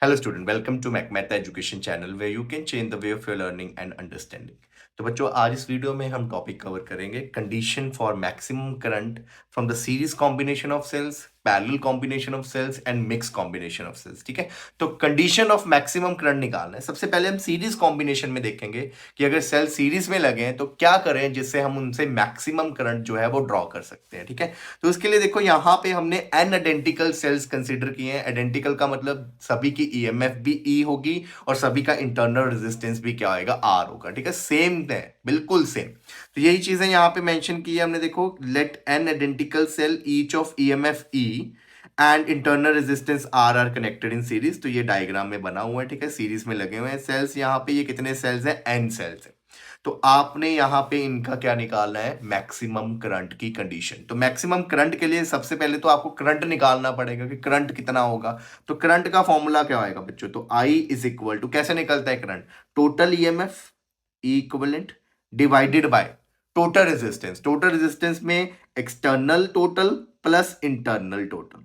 Hello student, welcome to MacMath Education channel where you can change the way of your learning and understanding. तो बच्चों आज इस video में हम topic cover करेंगे condition for maximum current from the series combination of cells, parallel combination of cells and mix combination of cells. ठीक है, तो कंडीशन ऑफ मैक्सिमम करंट निकालना है। सबसे पहले हम सीरीज कॉम्बिनेशन में देखेंगे कि अगर सेल सीरीज में लगे हैं तो क्या करें जिससे हम उनसे मैक्सिमम करंट जो है वो ड्रॉ कर सकते हैं। ठीक है, तो इसके लिए देखो यहाँ पे हमने एन आइडेंटिकल सेल्स कंसीडर किए हैं। आइडेंटिकल का मतलब सभी की ईएमएफ भी ई होगी और सभी का इंटरनल रेजिस्टेंस भी क्या होगा, आर होगा। ठीक है, सेम है, बिल्कुल सेम। तो यही चीजें यहाँ पे मेंशन की है हमने। देखो, let N identical cell each of EMF E and internal resistance R are connected in series. तो ये डायग्राम में बना हुआ है। ठीक है, सीरीज में लगे हुए हैं सेल्स। यहाँ पे ये कितने सेल्स हैं, एन सेल्स है। तो आपने यहाँ पे इनका क्या निकालना है, मैक्सिमम करंट की कंडीशन। तो मैक्सिमम करंट के लिए सबसे पहले तो आपको करंट निकालना पड़ेगा कि करंट कितना होगा। तो करंट का फॉर्मूला क्या होगा बच्चों, तो आई इज इक्वल टू, कैसे निकलता है current, total EMF equivalent divided by total resistance. Total resistance में external total plus internal total,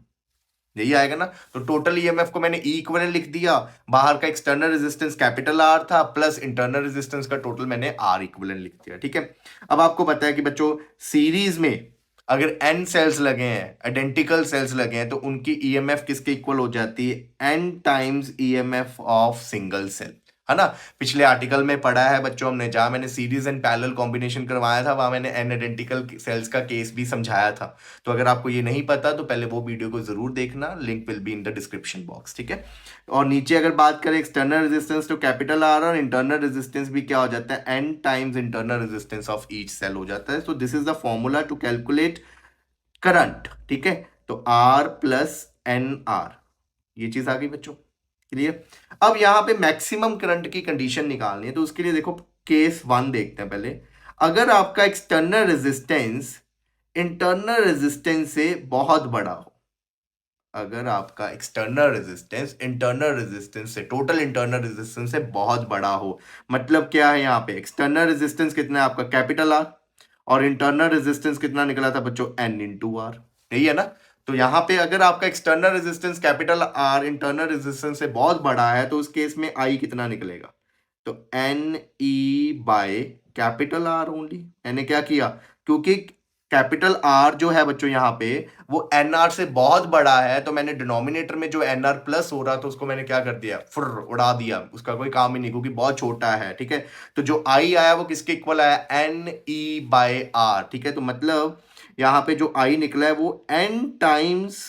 यही आएगा ना। तो टोटल ईएमएफ को मैंने ई इक्विवेलेंट लिख दिया, बाहर का एक्सटर्नल रेजिस्टेंस कैपिटल आर था प्लस इंटरनल रेजिस्टेंस का टोटल मैंने आर इक्विवेलेंट लिख दिया। ठीक है, अब आपको पता है कि बच्चों सीरीज में अगर एन सेल्स लगे हैं, आइडेंटिकल सेल्स लगे हैं, तो उनकी ईएमएफ किसके इक्वल हो जाती है, N times EMF of single cell, है ना। पिछले आर्टिकल में पढ़ा है बच्चों हमने, जहां मैंने सीरीज एंड पैरेलल कॉम्बिनेशन करवाया था, वहां मैंने एन आइडेंटिकल सेल्स का केस भी समझाया था। तो अगर आपको ये नहीं पता तो पहले वो वीडियो को जरूर देखना, link will be in the description box. ठीक है, और नीचे अगर बात करें एक्सटर्नल रेजिस्टेंस तो कैपिटल आर, और इंटरनल रेजिस्टेंस भी क्या हो जाता है, N times internal resistance of each cell हो जाता है। So this is the formula to calculate current. ठीक है, तो आर प्लस एन आर, ये चीज आ गई बच्चों, क्लियर। अब यहां पे मैक्सिमम करंट की कंडीशन निकालनी है। तो उसके लिए देखो केस 1 देखते हैं पहले। अगर आपका एक्सटर्नल रेजिस्टेंस इंटरनल रेजिस्टेंस से बहुत बड़ा हो, अगर आपका एक्सटर्नल रेजिस्टेंस इंटरनल रेजिस्टेंस से, टोटल इंटरनल रेजिस्टेंस से बहुत बड़ा हो, मतलब क्या है यहाँ पे, एक्सटर्नल रेजिस्टेंस कितना है आपका, कैपिटल आर, और इंटरनल रेजिस्टेंस कितना निकला था बच्चों, एन इंटू आर, यही है ना। तो यहाँ पे अगर आपका external resistance capital R internal resistance से बहुत बड़ा है तो उस केस में आई कितना निकलेगा, तो N E by capital R only. मैंने क्या किया, क्योंकि कैपिटल आर जो है बच्चों यहाँ पे वो एन आर से बहुत बड़ा है, तो मैंने डिनोमिनेटर में जो एन आर प्लस हो रहा था उसको मैंने क्या कर दिया, फुर उड़ा दिया, उसका कोई काम ही नहीं, क्योंकि बहुत छोटा है। ठीक है, तो जो आई आया वो किसके इक्वल आया, एन ई बाय आर। ठीक है, तो मतलब यहाँ पे जो आई निकला है वो N times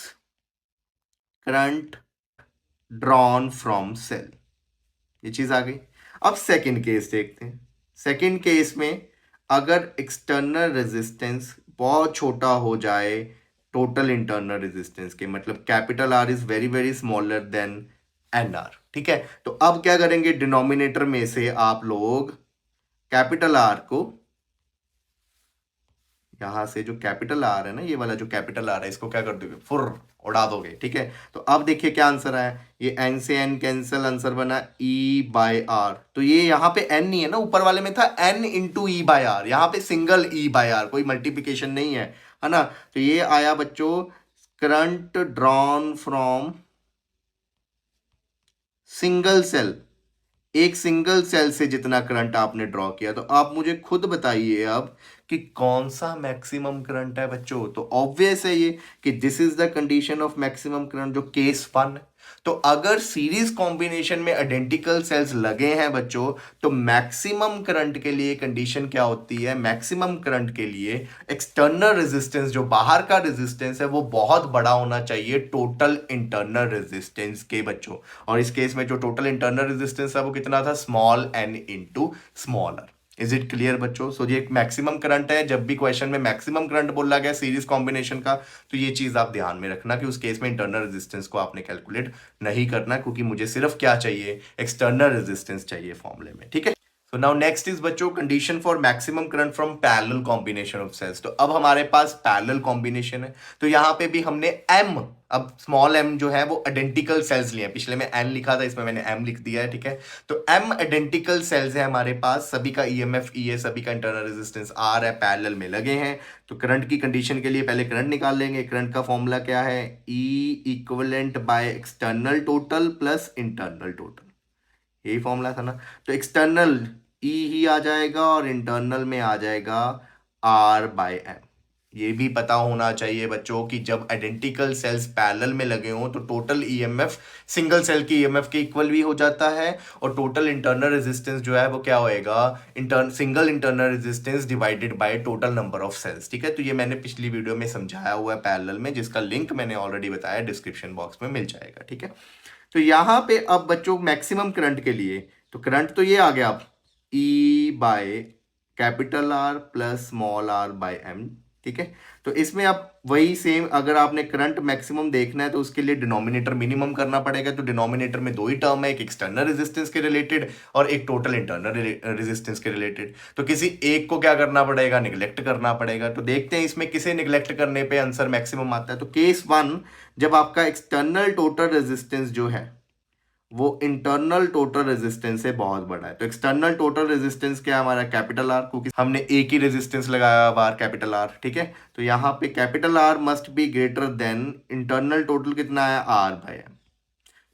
current drawn from cell, ये चीज आ गई। अब सेकंड केस देखते हैं। सेकंड केस में अगर एक्सटर्नल रेजिस्टेंस बहुत छोटा हो जाए टोटल इंटरनल रेजिस्टेंस के, मतलब capital R is very very smaller than N R. ठीक है, तो अब क्या करेंगे, डिनोमिनेटर में से आप लोग कैपिटल आर को, यहां से जो कैपिटल आर है ना, ये वाला जो कैपिटल आर है, इसको क्या कर दोगे, फुर उड़ा दोगे। ठीक है, तो अब देखिए क्या आंसर आया, ये एन से एन कैंसिल, आंसर बना ई बाय आर। तो ये यहाँ पे एन नहीं है ना, ऊपर वाले में था N into E by R, यहाँ पे सिंगल ई बाय आर, कोई मल्टीप्लीकेशन नहीं है ना। तो ये आया बच्चों current drawn from single cell, एक सिंगल सेल से जितना करंट आपने ड्रॉ किया। तो आप मुझे खुद बताइए अब कि कौन सा मैक्सिमम करंट है बच्चों। तो ऑब्वियस है ये कि this is the condition of maximum current, जो केस 1। तो अगर सीरीज कॉम्बिनेशन में आइडेंटिकल सेल्स लगे हैं बच्चों, तो मैक्सिमम करंट के लिए कंडीशन क्या होती है, मैक्सिमम करंट के लिए एक्सटर्नल रेजिस्टेंस, जो बाहर का रेजिस्टेंस है, वो बहुत बड़ा होना चाहिए टोटल इंटरनल रेजिस्टेंस के बच्चों। और इस केस में जो टोटल इंटरनल रेजिस्टेंस है वो कितना था, small N into smaller. Is it clear बच्चों। सो ये एक मैक्सिमम करंट है। जब भी क्वेश्चन में मैक्सिमम करंट बोला गया सीरीज कॉम्बिनेशन का, तो ये चीज आप ध्यान में रखना कि उस केस में इंटरनल रेजिस्टेंस को आपने कैलकुलेट नहीं करना, क्योंकि मुझे सिर्फ क्या चाहिए, एक्सटर्नल रेजिस्टेंस चाहिए फॉर्मूले में। ठीक है, so now next is बच्चों condition for maximum current from parallel combination of cells. तो अब हमारे पास पैरेलल कॉम्बिनेशन है, तो यहां पे भी हमने एम अब स्मॉल m जो है वो आइडेंटिकल सेल्स लिए हैं, पिछले में n लिखा था, इसमें मैंने m लिख दिया है, ठीक है। तो m आइडेंटिकल सेल्स है हमारे पास, सभी का ईएमएफ ई है, सभी का इंटरनल रेजिस्टेंस आर है, पैरेलल में लगे हैं। तो करंट की कंडीशन के लिए पहले करंट निकाल लेंगे। करंट का फॉर्मूला क्या है, E equivalent by external total plus internal total, यही फॉर्मूला था ना। तो एक्सटर्नल ई ही आ जाएगा और इंटरनल में आ जाएगा आर बाय एम। ये भी पता होना चाहिए बच्चों कि जब आइडेंटिकल सेल्स पैरेलल में लगे हों तो टोटल ईएमएफ सिंगल सेल की ईएमएफ के इक्वल भी हो जाता है, और टोटल इंटरनल रेजिस्टेंस जो है वो क्या होएगा, single internal resistance divided by total number of cells, ठीक है। तो ये मैंने पिछली वीडियो में समझाया हुआ है पैरेलल में, जिसका लिंक मैंने ऑलरेडी बताया, डिस्क्रिप्शन बॉक्स में मिल जाएगा, ठीक है। तो यहाँ पे अब बच्चों मैक्सिमम करंट के लिए, तो करंट तो ये आ गया अब E by capital R plus small R by M, ठीक है। तो इसमें अब वही सेम, अगर आपने करंट मैक्सिमम देखना है तो उसके लिए डिनोमिनेटर मिनिमम करना पड़ेगा। तो डिनोमिनेटर में दो ही टर्म है, एक एक्सटर्नल रेजिस्टेंस के रिलेटेड और एक टोटल इंटरनल रेजिस्टेंस के रिलेटेड। तो किसी एक को क्या करना पड़ेगा, निगलेक्ट करना पड़ेगा। तो देखते हैं इसमें किसे निगलेक्ट करने पे आंसर मैक्सिमम आता है। तो केस 1, जब आपका एक्सटर्नल टोटल रेजिस्टेंस जो है वो इंटरनल टोटल रेजिस्टेंस से बहुत बड़ा है। तो एक्सटर्नल टोटल रेजिस्टेंस क्या है हमारा, कैपिटल आर, क्योंकि हमने एक ही रेजिस्टेंस लगाया बार कैपिटल आर, ठीक है। तो यहाँ पे capital R must be greater than internal total कितना है, आर बाय एम।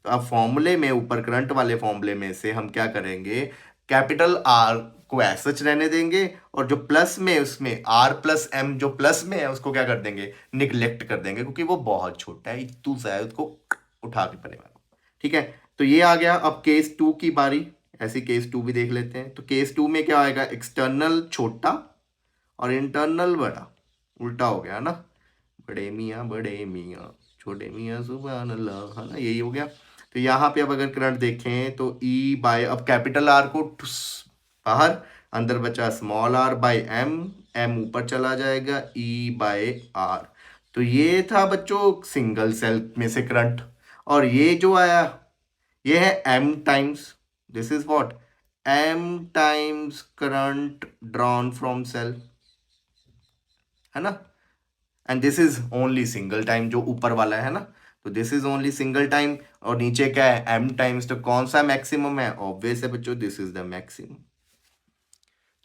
तो अब फॉर्मूले में, ऊपर करंट वाले फॉर्मूले में से हम क्या करेंगे, कैपिटल आर को एज सच रहने देंगे, और जो प्लस में उसमें आर प्लस एम जो प्लस में है उसको क्या कर देंगे, निगलेक्ट कर देंगे, क्योंकि वो बहुत छोटा है, इतू सा है, उसको उठा के पड़े वाला, ठीक है। तो ये आ गया। अब केस 2 की बारी, ऐसी केस 2 भी देख लेते हैं। तो केस 2 में क्या आएगा, एक्सटर्नल छोटा और इंटरनल बड़ा, उल्टा हो गया ना, बड़े मियाँ छोटे मियाँ सुभान अल्लाह, है ना, यही हो गया। तो यहाँ पे अब अगर करंट देखें तो ई बाय, अब कैपिटल आर को बाहर, अंदर बचा small R by M, M ऊपर चला जाएगा, ई बाय आर। तो ये था बच्चों सिंगल सेल में से करंट, और ये जो आया ये है m times, this is what, m times current drawn from cell, है ना। And this is only single time, जो ऊपर वाला है ना, तो this is only single time, और नीचे क्या है, m टाइम्स। तो कौन सा मैक्सिमम है, ऑब्वियस है बच्चों, दिस इज द मैक्सिमम।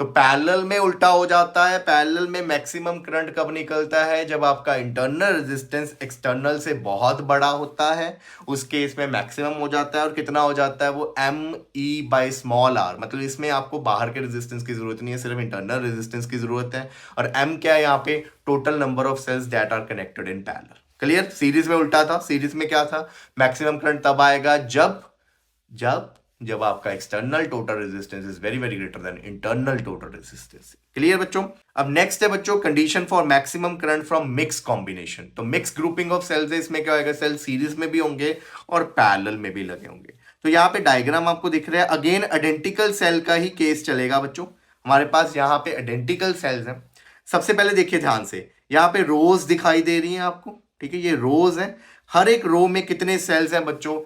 तो पैरेलल में उल्टा हो जाता है। पैरेलल में मैक्सिमम करंट कब निकलता है, जब आपका इंटरनल रेजिस्टेंस एक्सटर्नल से बहुत बड़ा होता है, उस केस में मैक्सिमम हो जाता है। और कितना हो जाता है वो, M E by small R, मतलब इसमें आपको बाहर के रेजिस्टेंस की जरूरत नहीं है, सिर्फ इंटरनल रेजिस्टेंस की जरूरत है। और एम क्या है यहाँ पे, total number of cells that are connected in parallel. Clear. Series में उल्टा था, सीरीज में क्या था, मैक्सिमम करंट तब आएगा जब जब जब आपका external total resistance is very very greater than internal total resistance. Clear बच्चों। अब नेक्स्ट है बच्चों, condition for maximum current from mix combination. तो मिक्स ग्रुपिंग ऑफ सेल्स है, इसमें क्या होगा, सेल सीरीज में भी होंगे और पैरेलल में भी लगे होंगे। तो यहाँ पे डायग्राम आपको दिख रहा है, अगेन आइडेंटिकल सेल का ही केस चलेगा बच्चों। हमारे पास यहाँ पे आइडेंटिकल सेल्स हैं। सबसे पहले देखिए ध्यान से, यहाँ पे रोज दिखाई दे रही हैं आपको, ठीक है, ये रोज है। हर एक रो में कितने सेल्स हैं बच्चों,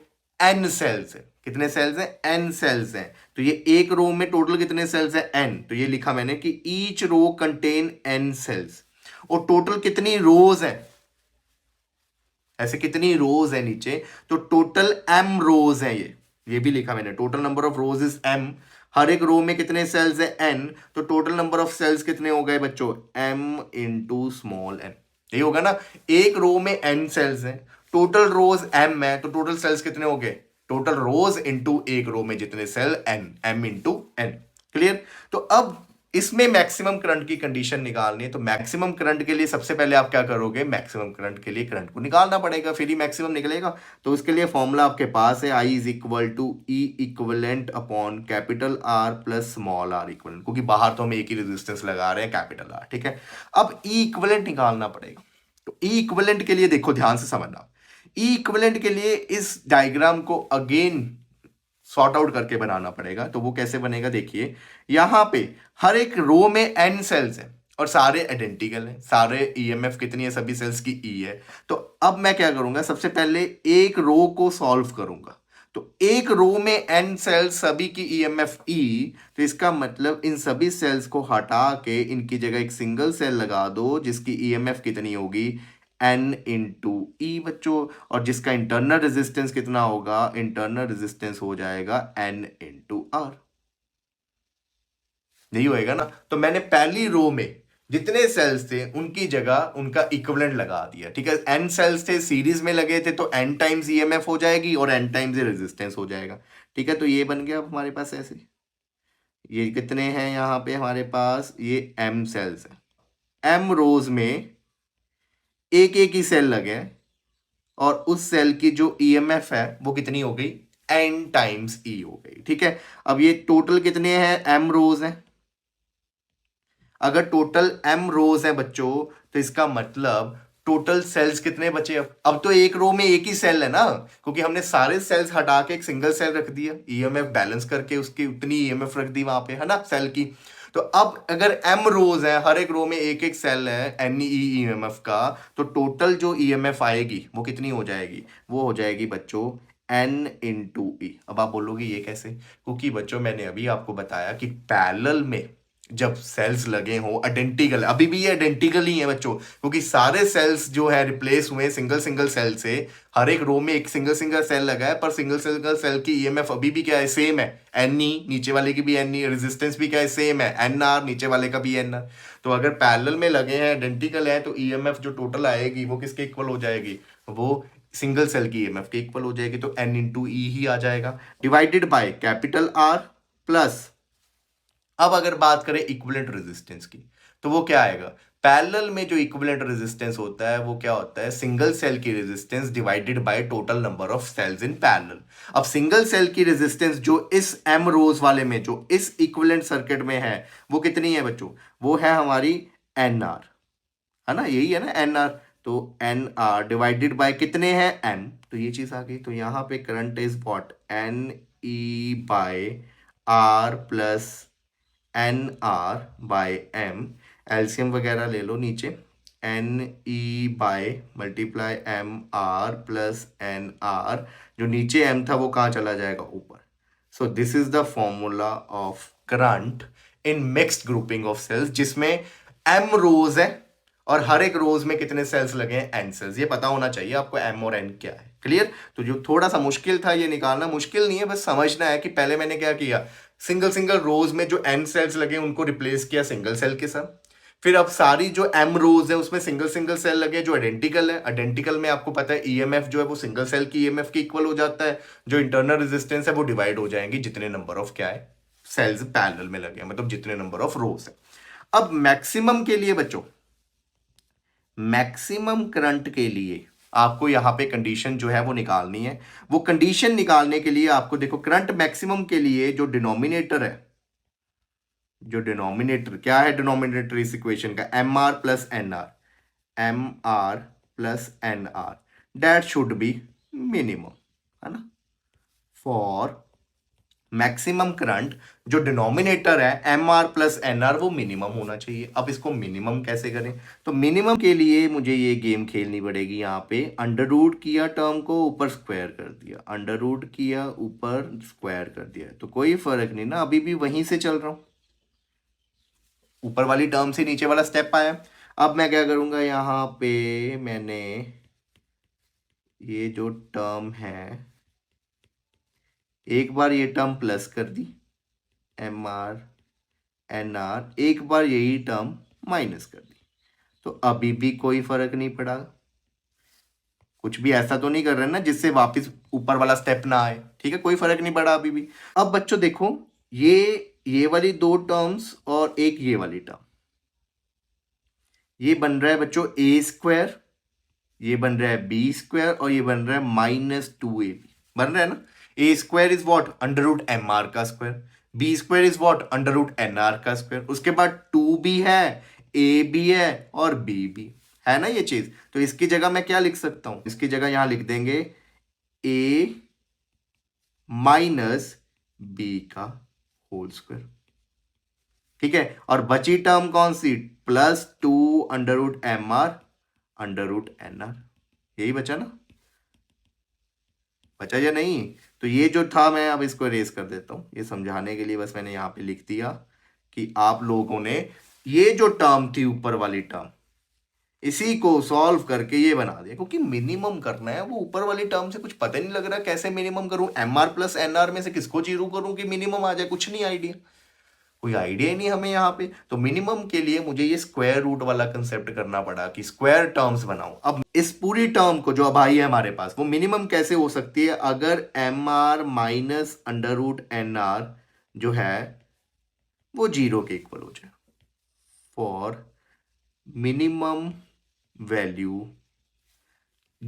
n सेल्स है। कितने सेल्स हैं, n सेल्स हैं। तो ये एक रो में टोटल कितने सेल्स हैं, n। तो ये लिखा मैंने कि each row contain n cells. और टोटल कितनी रोज है, ऐसे कितनी रोज है नीचे, तो टोटल m रोज है। ये भी लिखा मैंने, total number of rose is m। हर एक रो में कितने सेल्स है, n। तो टोटल नंबर ऑफ सेल्स कितने हो गए बच्चों, m इंटू स्मॉल m। यही होगा ना, एक रो में n सेल्स हैं, टोटल रोज m है, तो टोटल सेल्स कितने हो गए, टोटल रोज इंटू एक रो में जितने cell n, m into n। Clear. तो अब इसमें मैक्सिमम करंट की कंडीशन निकालनी है। तो मैक्सिमम करंट के लिए सबसे पहले आप क्या करोगे, मैक्सिमम करंट के लिए करंट को निकालना पड़ेगा, फिर ही मैक्सिमम निकलेगा। तो उसके लिए फॉर्मूला आपके पास है, I is equal to E equivalent upon capital R plus small R equivalent, क्योंकि बाहर तो हम एक ही रेजिस्टेंस लगा रहे हैं, कैपिटल आर, ठीक है। अब ई इक्वलेंट निकालना पड़ेगा। तो ई इक्वलेंट के लिए देखो ध्यान से समझना, ई इक्वलेंट के लिए इस डायग्राम को अगेन सॉर्ट आउट करके बनाना पड़ेगा। तो वो कैसे बनेगा, देखिए यहां पे हर एक रो में n सेल्स हैं और सारे आइडेंटिकल हैं, सारे ईएमएफ कितनी है, सभी सेल्स की ई है। तो अब मैं क्या करूंगा, सबसे पहले एक रो को सॉल्व करूंगा। तो एक रो में n सेल्स, सभी की ईएमएफ ई, तो इसका मतलब इन सभी सेल्स को हटा के इनकी जगह एक सिंगल सेल लगा दो जिसकी ईएमएफ कितनी होगी, एन इंटू ई बच्चों, और जिसका इंटरनल रेजिस्टेंस कितना होगा, इंटरनल रेजिस्टेंस हो जाएगा एन इंटू आर। यही होएगा ना। तो मैंने पहली रो में जितने सेल्स थे उनकी जगह उनका इक्विवेलेंट लगा दिया, ठीक है। एन सेल्स थे, सीरीज में लगे थे, तो एन टाइम्स ईएमएफ हो जाएगी और एन टाइम्स रेजिस्टेंस हो जाएगा, ठीक है। तो ये बन गया अब हमारे पास ऐसे। ये कितने हैं यहाँ पे हमारे पास, ये एम सेल्स है, एम रोज में एक एक ही सेल लगे हैं, और उस सेल की जो ईएमएफ है वो कितनी हो गई, एन टाइम्स ई हो गई, ठीक है। अब ये टोटल कितने हैं, एम रोज हैं। अगर टोटल एम रोज है बच्चों, तो इसका मतलब टोटल सेल्स कितने बचे। अब तो एक रो में एक ही सेल है ना, क्योंकि हमने सारे सेल्स हटा के एक सिंगल सेल रख दिया, ईएमएफ बैलेंस करके उसकी उतनी ईएमएफ रख दी वहां पे, है ना, सेल की। तो अब अगर एम रोज है, हर एक रो में एक एक सेल है एन ई ईएमएफ का, तो टोटल जो ईएमएफ आएगी वो कितनी हो जाएगी, वो हो जाएगी बच्चों एन इंटू ई। अब आप बोलोगे ये कैसे, क्योंकि बच्चों मैंने अभी आपको बताया कि पैरेलल में जब सेल्स लगे हो आइडेंटिकल, अभी भी ये आइडेंटिकल ही है बच्चों, क्योंकि सारे सेल्स जो है रिप्लेस हुए सिंगल सिंगल सेल से। हर एक रो में एक सिंगल सिंगल सेल लगा है, पर सिंगल सिंगल सेल की ईएमएफ अभी भी क्या है, सेम है, एन ई, नीचे वाले की भी एन ई, रेजिस्टेंस भी क्या है, सेम है, एन आर, नीचे वाले का भी एन आर। तो अगर पैरेलल में लगे हैं, आइडेंटिकल है, तो ईएमएफ जो टोटल आएगी वो किसके इक्वल हो जाएगी, वो सिंगल सेल की ईएमएफ के इक्वल हो जाएगी। तो एन इंटू ई ही आ जाएगा, divided by capital R plus. अब अगर बात करें इक्विवेलेंट रेजिस्टेंस की, तो वो क्या आएगा, पैरेलल में जो इक्विवेलेंट रेजिस्टेंस होता है वो क्या होता है, सिंगल सेल की resistance divided by total number of cells in parallel. अब सिंगल सेल की रेजिस्टेंस जो इस एम रोज वाले में, जो इस इक्विवेलेंट सर्किट में है, वो कितनी है बच्चों, वो है हमारी एन आर, है ना, यही है ना एन आर। तो एन आर डिवाइडेड बाय कितने हैं, एन, तो ये चीज आ गई। तो यहाँ पे current is what, N E by R plus N R by M, LCM वगैरह ले लो नीचे, N E by multiply M R plus N R, जो नीचे एम था वो कहाँ चला जाएगा, ऊपर। So this is the formula of current in mixed grouping of cells, जिसमें एम रोज है और हर एक रोज में कितने सेल्स लगे हैं, एन सेल्स। ये पता होना चाहिए आपको एम और एन क्या है, क्लियर। तो जो थोड़ा सा मुश्किल था ये निकालना, मुश्किल नहीं है, बस समझना है कि पहले मैंने क्या किया, सिंगल सिंगल रोज में जो एन सेल्स लगे उनको रिप्लेस किया सिंगल सेल के साथ। फिर अब सारी जो एम रोज है उसमें सिंगल सिंगल सेल लगे जो आइडेंटिकल है, आइडेंटिकल में आपको पता है ईएमएफ जो है वो सिंगल सेल की ईएमएफ के इक्वल हो जाता है, जो इंटरनल रेजिस्टेंस है वो डिवाइड हो जाएंगी जितने नंबर ऑफ क्या है, सेल्स पैरेलल में लगे हैं, मतलब जितने नंबर ऑफ रोज है। अब मैक्सिमम के लिए बच्चों, मैक्सिमम करंट के लिए आपको यहां पे कंडीशन जो है वो निकालनी है। वो कंडीशन निकालने के लिए आपको देखो, करंट मैक्सिमम के लिए जो डिनोमिनेटर है, जो डिनोमिनेटर क्या है, डिनोमिनेटर इस इक्वेशन का M R plus N R, M R plus N R, that should be minimum, है ना, फॉर मैक्सिमम करंट। जो डिनोमिनेटर है M R plus N R वो मिनिमम होना चाहिए। अब इसको मिनिमम कैसे करें, तो मिनिमम के लिए मुझे ये गेम खेलनी पड़ेगी। यहाँ पे अंडर रूट किया, टर्म को ऊपर स्क्वायर कर दिया, अंडर रूट किया, ऊपर स्क्वायर कर दिया, तो कोई फर्क नहीं ना, अभी भी वहीं से चल रहा हूं, ऊपर वाली टर्म से नीचे वाला स्टेप आया। अब मैं क्या करूंगा, यहाँ पे मैंने ये जो टर्म है, एक बार ये टर्म प्लस कर दी एम आर एन आर, एक बार यही टर्म माइनस कर दी, तो अभी भी कोई फर्क नहीं पड़ा। कुछ भी ऐसा तो नहीं कर रहे ना जिससे वापस ऊपर वाला स्टेप ना आए, ठीक है, कोई फर्क नहीं पड़ा अभी भी। अब बच्चों देखो, ये वाली दो टर्म्स और एक ये वाली टर्म, ये बन रहा है बच्चों ए स्क्वायर, ये बन रहा है बी स्क्वायर, और ये बन रहा है माइनस 2ab, बन रहा है ना। A square is what, under root M R का square, B square is what, under root N R का स्क्वायर, उसके बाद 2 भी है, ए भी है और बी भी है ना ये चीज। तो इसकी जगह मैं क्या लिख सकता हूं, इसकी जगह यहां लिख देंगे ए माइनस बी का होल स्क्वायर, ठीक है। और बची टर्म कौन सी, +2 under root M R under root N R, यही बचा ना, बचा या नहीं। तो ये जो था, मैं अब इसको रेस कर देता हूं, ये समझाने के लिए बस मैंने यहां पे लिख दिया कि आप लोगों ने ये जो टर्म थी ऊपर वाली टर्म, इसी को सॉल्व करके ये बना दिया, क्योंकि मिनिमम करना है, वो ऊपर वाली टर्म से कुछ पता नहीं लग रहा कैसे मिनिमम करूं, एमआर प्लस एनआर में से किसको जीरो करूं कि मिनिमम आ जाए, कुछ नहीं आइडिया, कोई आइडिया ही नहीं हमें यहाँ पे। तो मिनिमम के लिए मुझे ये स्क्वायर रूट वाला कंसेप्ट करना पड़ा कि स्क्वायर टर्म्स बनाऊं। अब इस पूरी टर्म को जो अब आई है हमारे पास, वो मिनिमम कैसे हो सकती है, अगर M R minus under root N R जो है वो जीरो के इक्वल हो जाए फॉर मिनिमम वैल्यू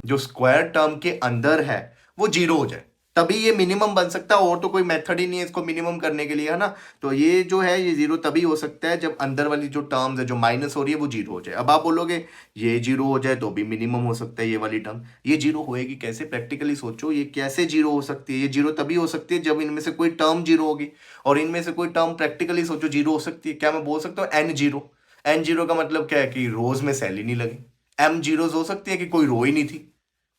जो स्क्वायर टर्म के अंदर है वो जीरो हो जाए, तभी ये मिनिमम बन सकता है, और तो कोई मेथड ही नहीं है इसको मिनिमम करने के लिए, है ना। तो ये जो है ये जीरो तभी हो सकता है जब अंदर वाली जो टर्म्स है जो माइनस हो रही है वो जीरो हो जाए। अब आप बोलोगे ये जीरो हो जाए तो भी मिनिमम हो सकता है ये वाली टर्म, ये जीरो होएगी कैसे, प्रैक्टिकली सोचो ये कैसे जीरो हो सकती है। ये जीरो तभी हो सकती है जब इनमें से कोई टर्म जीरो होगी, और इनमें से कोई टर्म प्रैक्टिकली सोचो जीरो हो सकती है। क्या मैं बोल सकता हूँ एन जीरो, एन जीरो का मतलब क्या है कि रोज में सेल ही नहीं लगी। एम जीरोज हो सकती है कि कोई रो ही नहीं थी।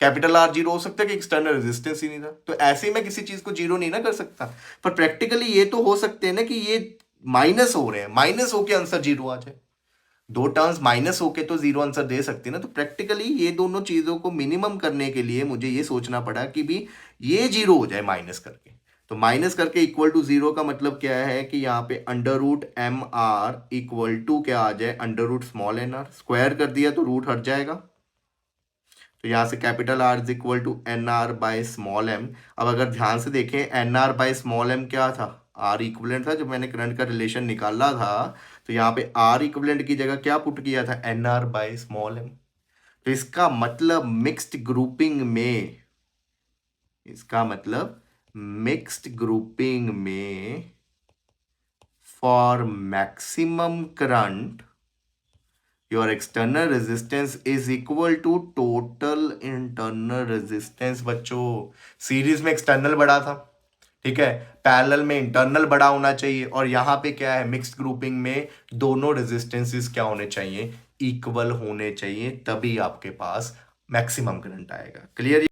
कैपिटल आर जीरो हो सकता है कि एक्सटर्नल रेजिस्टेंस ही नहीं था। तो ऐसे ही मैं किसी चीज को जीरो नहीं ना कर सकता, पर प्रैक्टिकली ये तो हो सकते हैं ना कि ये माइनस हो रहे हैं, माइनस होके आंसर जीरो आ जाए। दो टर्म्स माइनस होके तो जीरो आंसर दे सकते हैं ना। तो प्रैक्टिकली ये दोनों चीजों को मिनिमम करने के लिए मुझे ये सोचना पड़ा कि भी ये जीरो हो जाए माइनस करके। तो माइनस करके इक्वल टू जीरो का मतलब क्या है कि यहाँ पे under root M R equal to क्या आ जाए, under root small N R. Square कर दिया तो रूट हट जाएगा, तो यहाँ से capital R is equal to N R by small M. अब अगर ध्यान से देखें N R by small M क्या था, आर इक्विवेलेंट था। जब मैंने करंट का रिलेशन निकाला था तो यहाँ पे आर इक्विवेलेंट की जगह क्या पुट किया था, N R by small M. तो इसका मतलब मिक्स्ड ग्रुपिंग में, इसका मतलब मिक्स्ड ग्रुपिंग में for maximum current your external resistance is equal to total internal resistance। बच्चों सीरीज में एक्सटर्नल बड़ा था, ठीक है, पैरेलल में इंटरनल बड़ा होना चाहिए, और यहाँ पे क्या है मिक्स्ड ग्रुपिंग में दोनों रेजिस्टेंसेस क्या होने चाहिए, इक्वल होने चाहिए, तभी आपके पास मैक्सिमम करंट आएगा। क्लियर?